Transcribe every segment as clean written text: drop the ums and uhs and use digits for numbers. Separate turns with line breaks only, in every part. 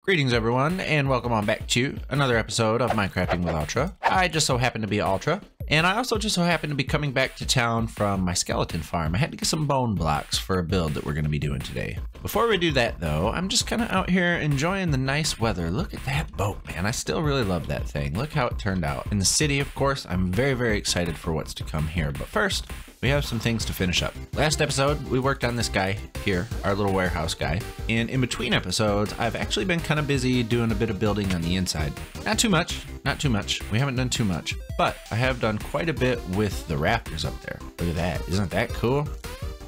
Greetings everyone, and welcome on back to another episode of Minecrafting with Ultra. I just so happen to be Ultra, and I also just so happen to be coming back to town from my skeleton farm. I had to get some bone blocks for a build that we're going to be doing today. Before we do that though, I'm just kind of out here enjoying the nice weather. Look at that boat, man. I still really love that thing. Look how it turned out. In the city, of course, I'm very excited for what's to come here, but first, we have some things to finish up. Last episode, we worked on this guy here, our little warehouse guy. And in between episodes, I've actually been kind of busy doing a bit of building on the inside. Not too much. We haven't done too much, but I have done quite a bit with the rafters up there. Look at that. Isn't that cool?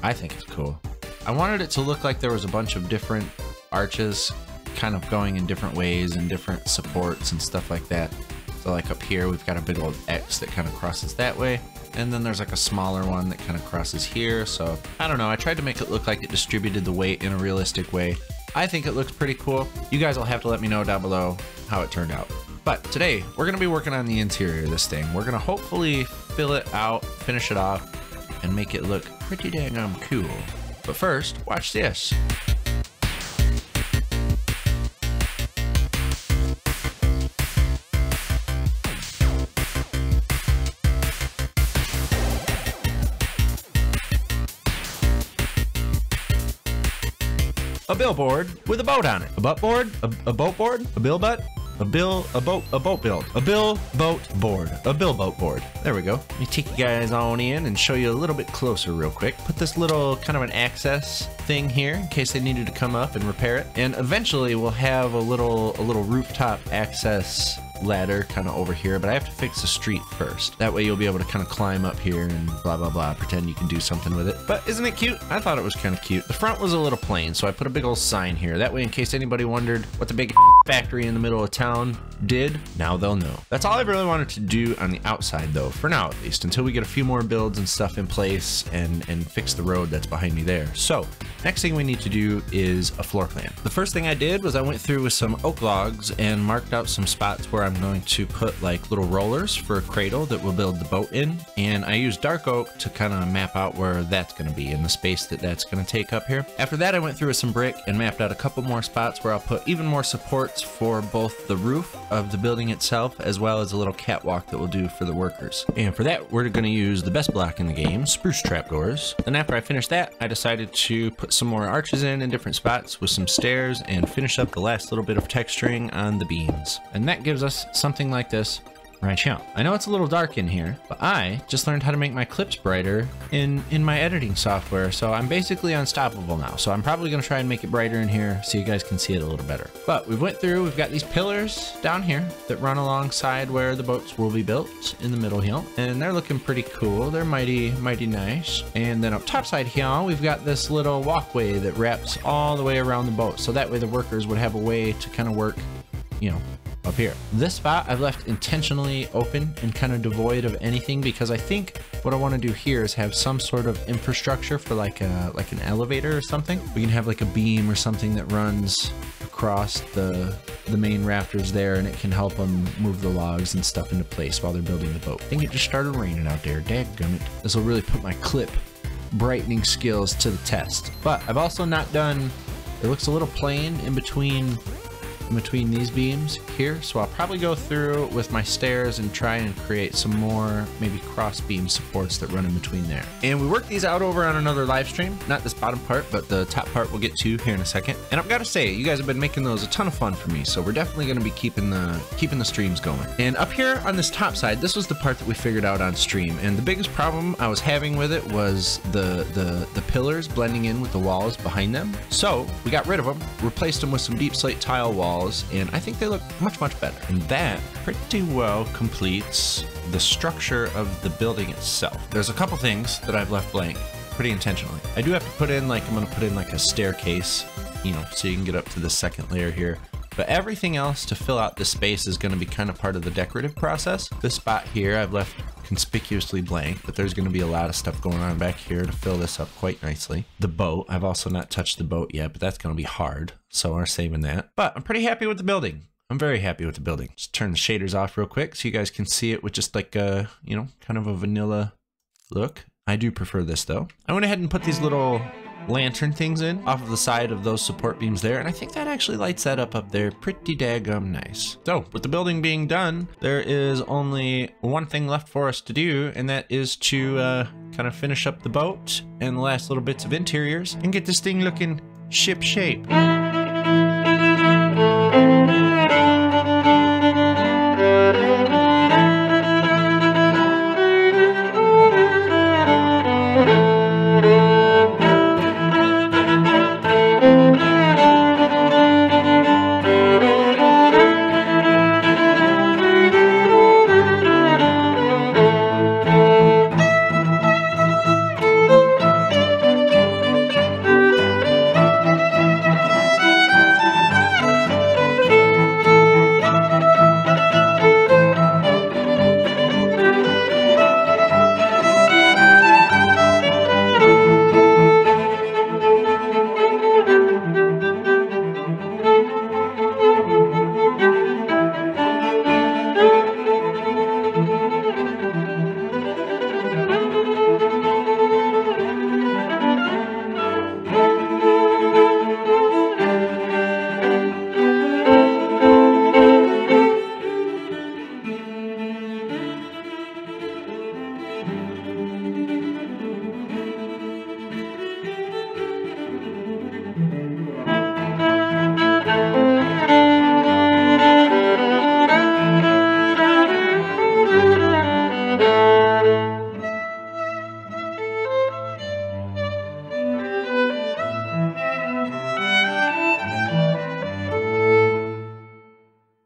I think it's cool. I wanted it to look like there was a bunch of different arches kind of going in different ways and different supports and stuff like that. So like up here, we've got a big old X that kind of crosses that way. And then there's like a smaller one that kind of crosses here. So I don't know, I tried to make it look like it distributed the weight in a realistic way. I think it looks pretty cool. You guys will have to let me know down below how it turned out. But today we're gonna be working on the interior of this thing. We're gonna hopefully fill it out, finish it off, and make it look pretty dang cool. But first, watch this. A billboard with a boat on it. A butt board? A boat board? A bill butt? A boat build. A bill boat board. A bill boat board. There we go. Let me take you guys on in and show you a little bit closer real quick. Put this little kind of an access thing here in case they needed to come up and repair it. And eventually we'll have a little rooftop access ladder kind of over here, but I have to fix the street first. That way you'll be able to kind of climb up here and blah blah blah, pretend you can do something with it. But isn't it cute? I thought it was kind of cute. The front was a little plain, so I put a big old sign here. That way, in case anybody wondered what the big factory in the middle of town did, now they'll know. That's all I really wanted to do on the outside though, for now at least, until we get a few more builds and stuff in place and fix the road that's behind me there. So next thing we need to do is a floor plan. The first thing I did was I went through with some oak logs and marked out some spots where I'm going to put like little rollers for a cradle that we'll build the boat in. And I used dark oak to kind of map out where that's going to be and the space that that's going to take up here. After that, I went through with some brick and mapped out a couple more spots where I'll put even more supports for both the roof of the building itself as well as a little catwalk that we'll do for the workers. And for that, we're going to use the best block in the game, spruce trapdoors. Then after I finished that, I decided to put some more arches in different spots with some stairs and finish up the last little bit of texturing on the beams. And that gives us something like this right here. I know it's a little dark in here, but I just learned how to make my clips brighter in my editing software, so I'm basically unstoppable now. So I'm probably gonna try and make it brighter in here so you guys can see it a little better. But we've got these pillars down here that run alongside where the boats will be built in the middle here, and they're looking pretty cool. They're mighty nice. And then up top side here, we've got this little walkway that wraps all the way around the boat, so that way the workers would have a way to kind of work, you know, up here. This spot I've left intentionally open and kind of devoid of anything because I think what I want to do here is have some sort of infrastructure for like an elevator or something. We can have like a beam or something that runs across the main rafters there, and it can help them move the logs and stuff into place while they're building the boat. I think it just started raining out there. Dadgummit. This will really put my clip brightening skills to the test. But I've also not done, it looks a little plain in between these beams here, so I'll probably go through with my stairs and try and create some more maybe cross beam supports that run in between there. And we worked these out over on another live stream, not this bottom part, but the top part we'll get to here in a second. And I've got to say, you guys have been making those a ton of fun for me, so we're definitely going to be keeping the streams going. And up here on this top side, this was the part that we figured out on stream, and the biggest problem I was having with it was the pillars blending in with the walls behind them. So we got rid of them, replaced them with some deep slate tile walls, and I think they look much better. And that pretty well completes the structure of the building itself. There's a couple things that I've left blank pretty intentionally. I do have to put in like, I'm gonna put in like a staircase, you know, so you can get up to the second layer here. But everything else to fill out the space is going to be kind of part of the decorative process. This spot here I've left conspicuously blank, but there's going to be a lot of stuff going on back here to fill this up quite nicely. The boat, I've also not touched the boat yet, but that's going to be hard, so we're saving that. But I'm pretty happy with the building. I'm very happy with the building. Just turn the shaders off real quick so you guys can see it with just like a, you know, kind of a vanilla look. I do prefer this though. I went ahead and put these little lantern things in off of the side of those support beams there, and I think that actually lights that up there pretty daggum nice. So with the building being done, there is only one thing left for us to do, and that is to kind of finish up the boat and the last little bits of interiors and get this thing looking ship shape.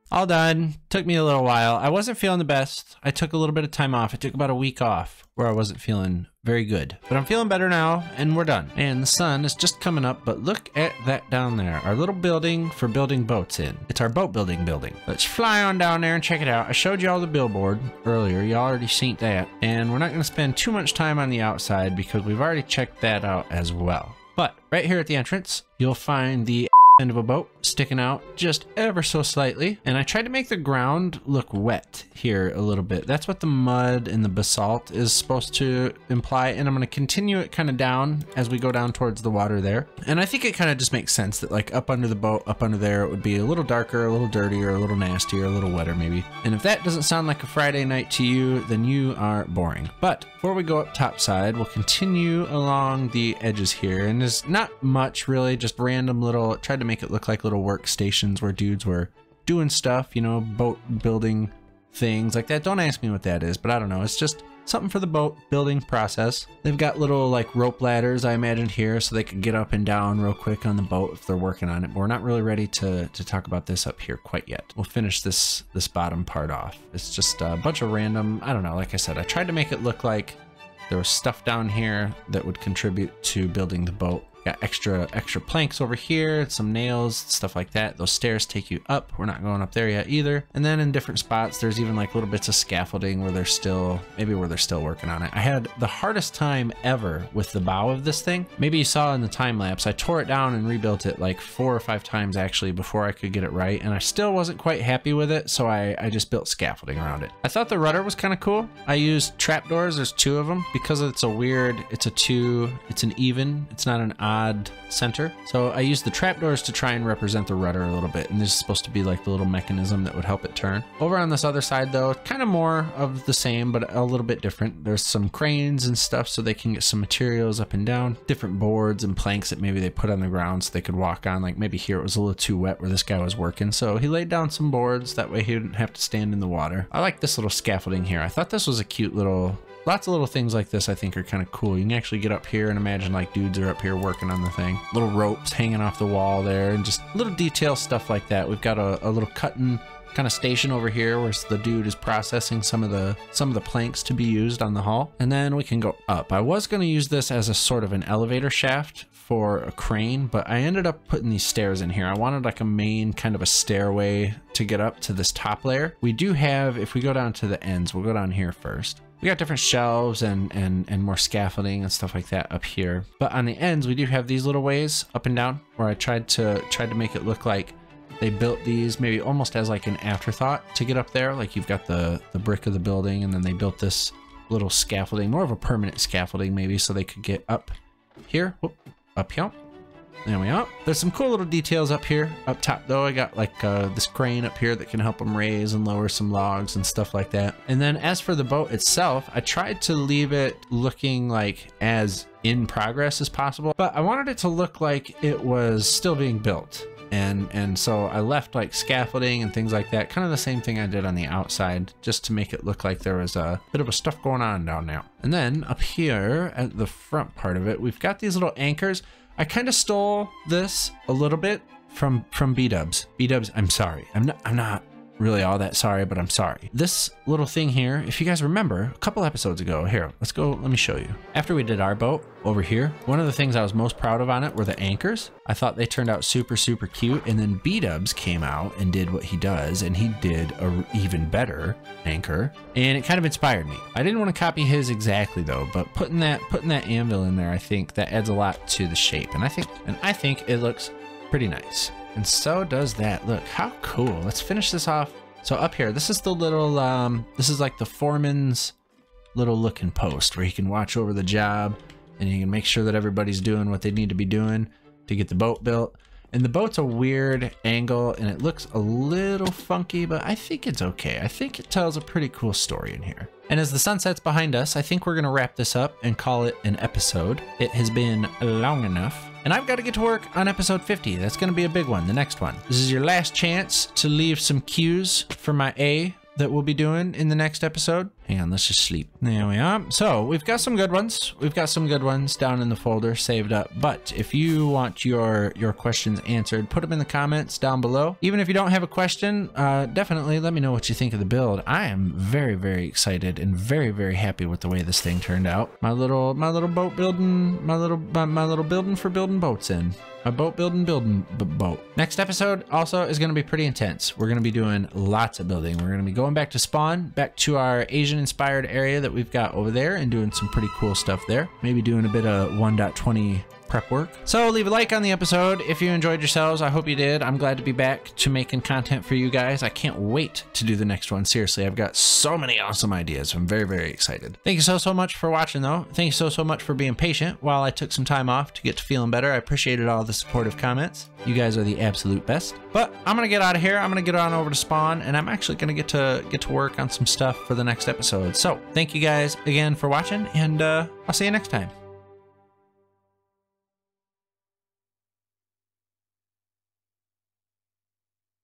All done. Took me a little while. I wasn't feeling the best. I took a little bit of time off. I took about a week off where I wasn't feeling very good. But I'm feeling better now, and we're done. And the sun is just coming up, but look at that down there. Our little building for building boats in. It's our boat building building. Let's fly on down there and check it out. I showed you all the billboard earlier. You already seen that. And we're not going to spend too much time on the outside because we've already checked that out as well. But right here at the entrance, you'll find the end of a boat sticking out just ever so slightly, and I tried to make the ground look wet here a little bit. That's what the mud and the basalt is supposed to imply, and I'm going to continue it kind of down as we go down towards the water there. And I think it kind of just makes sense that like up under the boat, up under there, it would be a little darker, a little dirtier, a little nastier, a little wetter maybe. And if that doesn't sound like a Friday night to you, then you are boring. But before we go up top side, we'll continue along the edges here, and there's not much really, just random little, tried to make it look like little workstations where dudes were doing stuff, you know, boat building things like that. Don't ask me what that is, but I don't know. It's just something for the boat building process. They've got little like rope ladders, I imagined here, so they could get up and down real quick on the boat if they're working on it. But we're not really ready to talk about this up here quite yet. We'll finish this bottom part off. It's just a bunch of random, I don't know, like I said, I tried to make it look like there was stuff down here that would contribute to building the boat. Got extra planks over here, some nails, stuff like that. Those stairs take you up. We're not going up there yet either. And then in different spots, there's even like little bits of scaffolding where they're still, maybe where they're still working on it. I had the hardest time ever with the bow of this thing. Maybe you saw in the time lapse, I tore it down and rebuilt it like 4 or 5 times actually before I could get it right. And I still wasn't quite happy with it. So I just built scaffolding around it. I thought the rudder was kind of cool. I used trapdoors. There's 2 of them because it's a weird, it's an even, it's not an odd center. So I used the trapdoors to try and represent the rudder a little bit, and this is supposed to be like the little mechanism that would help it turn. Over on this other side though, kind of more of the same, but a little bit different. There's some cranes and stuff so they can get some materials up and down, different boards and planks that maybe they put on the ground so they could walk on. Like maybe here it was a little too wet where this guy was working, so he laid down some boards, that way he didn't have to stand in the water. I like this little scaffolding here. I thought this was a cute little, lots of little things like this I think are kind of cool. You can actually get up here and imagine like dudes are up here working on the thing. Little ropes hanging off the wall there and just little detail stuff like that. We've got a little cutting kind of station over here where the dude is processing some of the planks to be used on the hull. And then we can go up. I was going to use this as a sort of an elevator shaft for a crane, but I ended up putting these stairs in here. I wanted like a main kind of a stairway to get up to this top layer. We do have, if we go down to the ends, we'll go down here first. We got different shelves and more scaffolding and stuff like that up here. But on the ends, we do have these little ways up and down where I tried to make it look like they built these maybe almost as like an afterthought to get up there. Like you've got the brick of the building and then they built this little scaffolding, more of a permanent scaffolding maybe, so they could get up here. Whoop. up here. There we are. There's some cool little details up here. Up top though, I got like this crane up here that can help them raise and lower some logs and stuff like that. And then as for the boat itself, I tried to leave it looking like as in progress as possible, but I wanted it to look like it was still being built. And so I left like scaffolding and things like that, kind of the same thing I did on the outside, just to make it look like there was a bit of a stuff going on down there. And then up here at the front part of it, we've got these little anchors. I kind of stole this a little bit from B-dubs. B-dubs, I'm sorry. I'm not really all that sorry, but I'm sorry. This little thing here, if you guys remember a couple episodes ago, here, let's go, let me show you. After we did our boat over here, one of the things I was most proud of on it were the anchors. I thought they turned out super, super cute. And then B-dubs came out and did what he does, and he did a even better anchor, and it kind of inspired me. I didn't want to copy his exactly though, but putting that anvil in there, I think that adds a lot to the shape, and I think it looks pretty nice. And so does that. Look how cool. Let's finish this off. So up here, this is the little this is like the foreman's little looking post where he can watch over the job and he can make sure that everybody's doing what they need to be doing to get the boat built. And the boat's a weird angle and it looks a little funky, but I think it's okay. I think it tells a pretty cool story in here. And as the sun sets behind us, I think we're gonna wrap this up and call it an episode. It has been long enough. And I've got to get to work on episode 50. That's gonna be a big one, the next one. This is your last chance to leave some cues for my A that we'll be doing in the next episode. Hang on, let's just sleep. There we are. So we've got some good ones. We've got some good ones down in the folder saved up. But if you want your questions answered, put them in the comments down below. Even if you don't have a question, definitely let me know what you think of the build. I am very, very excited and very, very happy with the way this thing turned out. My little boat building, my little building for building boats in. A boat building boat. Next episode also is going to be pretty intense. We're going to be doing lots of building. We're going to be going back to spawn, back to our Asian inspired area that we've got over there and doing some pretty cool stuff there. Maybe doing a bit of 1.20 prep work. So leave a like on the episode if you enjoyed yourselves. I hope you did. I'm glad to be back to making content for you guys. I can't wait to do the next one. Seriously, I've got so many awesome ideas. I'm very, very excited. Thank you so much for watching though. Thank you so much for being patient while I took some time off to get to feeling better. I appreciated all the supportive comments. You guys are the absolute best. But I'm gonna get out of here. I'm gonna get on over to spawn and I'm actually gonna get to work on some stuff for the next episode. So thank you guys again for watching and I'll see you next time.